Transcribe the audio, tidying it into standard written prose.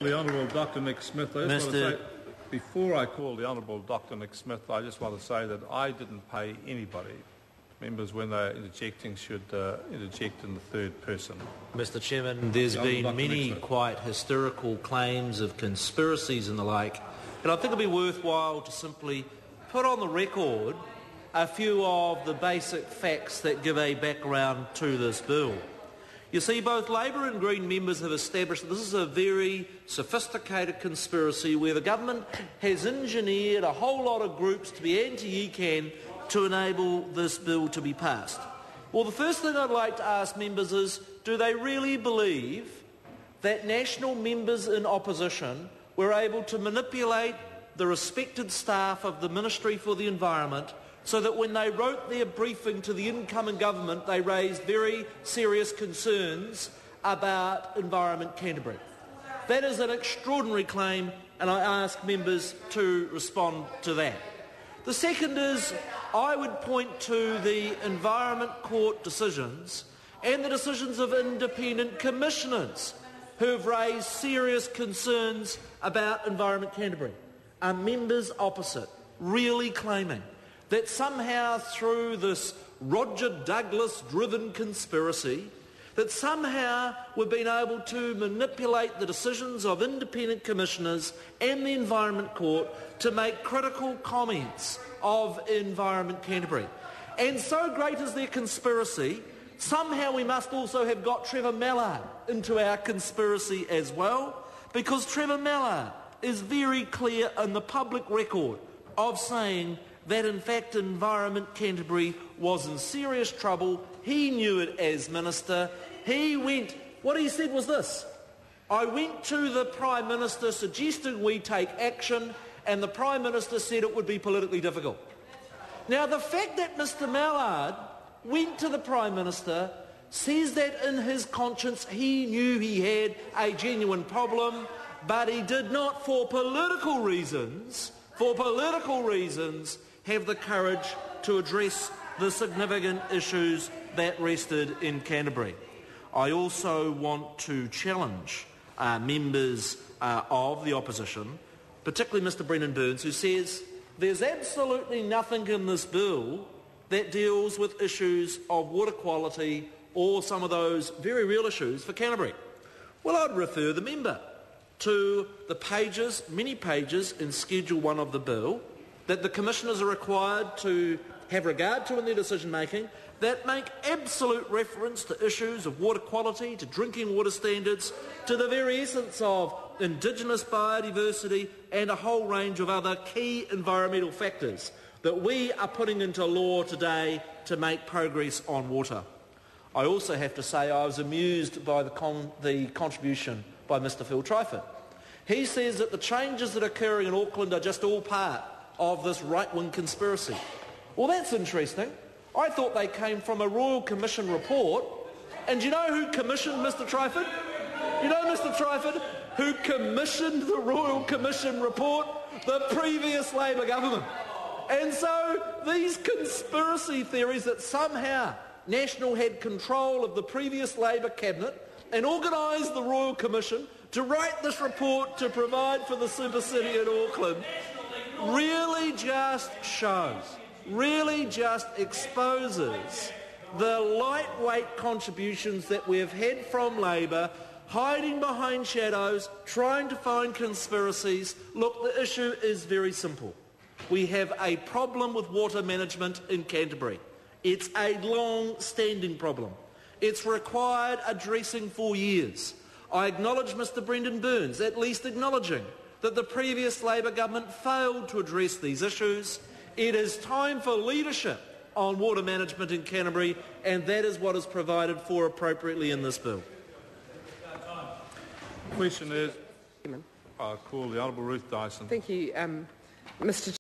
The Honourable Dr Nick Smith, I just want to say, before I call the Honourable Dr Nick Smith, I just want to say that I didn't pay anybody. Members, when they're interjecting, should interject in the third person. Mr Chairman, there's been many quite hysterical claims of conspiracies and the like, and I think it'd be worthwhile to simply put on the record a few of the basic facts that give a background to this bill. You see, both Labour and Green members have established that this is a very sophisticated conspiracy where the government has engineered a whole lot of groups to be anti-ECAN to enable this bill to be passed. Well, the first thing I'd like to ask members is, do they really believe that national members in opposition were able to manipulate the respected staff of the Ministry for the Environment so that when they wrote their briefing to the incoming government, they raised very serious concerns about Environment Canterbury? That is an extraordinary claim, and I ask members to respond to that. The second is, I would point to the Environment Court decisions and the decisions of independent commissioners who have raised serious concerns about Environment Canterbury. Are members opposite really claiming that somehow through this Roger Douglas-driven conspiracy, that somehow we've been able to manipulate the decisions of independent commissioners and the Environment Court to make critical comments of Environment Canterbury? And so great is their conspiracy, somehow we must also have got Trevor Mallard into our conspiracy as well, because Trevor Mallard is very clear in the public record of saying that in fact Environment Canterbury was in serious trouble. He knew it as Minister. What he said was this: I went to the Prime Minister suggesting we take action, and the Prime Minister said it would be politically difficult. Now, the fact that Mr Mallard went to the Prime Minister says that in his conscience he knew he had a genuine problem, but he did not, for political reasons, have the courage to address the significant issues that rested in Canterbury. I also want to challenge members of the opposition, particularly Mr Brendan Burns, who says there's absolutely nothing in this bill that deals with issues of water quality or some of those very real issues for Canterbury. Well, I'd refer the member to the pages, many pages in Schedule 1 of the bill that the commissioners are required to have regard to in their decision-making that make absolute reference to issues of water quality, to drinking water standards, to the very essence of Indigenous biodiversity and a whole range of other key environmental factors that we are putting into law today to make progress on water. I also have to say I was amused by the contribution by Mr Phil Tryford. He says that the changes that are occurring in Auckland are just all part of this right-wing conspiracy. Well, that's interesting. I thought they came from a Royal Commission report. And do you know who commissioned Mr Tryford? You know, Mr Tryford, who commissioned the Royal Commission report? The previous Labour government. And so these conspiracy theories that somehow National had control of the previous Labour cabinet and organised the Royal Commission to write this report to provide for the super city in Auckland really just shows, really just exposes the lightweight contributions that we have had from Labour, hiding behind shadows, trying to find conspiracies. Look, the issue is very simple. We have a problem with water management in Canterbury. It's a long-standing problem. It's required addressing for years. I acknowledge Mr Brendan Burns, at least acknowledging that the previous Labour government failed to address these issues. It is time for leadership on water management in Canterbury, and that is what is provided for appropriately in this bill. The question is, I call the Honourable Ruth Dyson. Thank you, Mr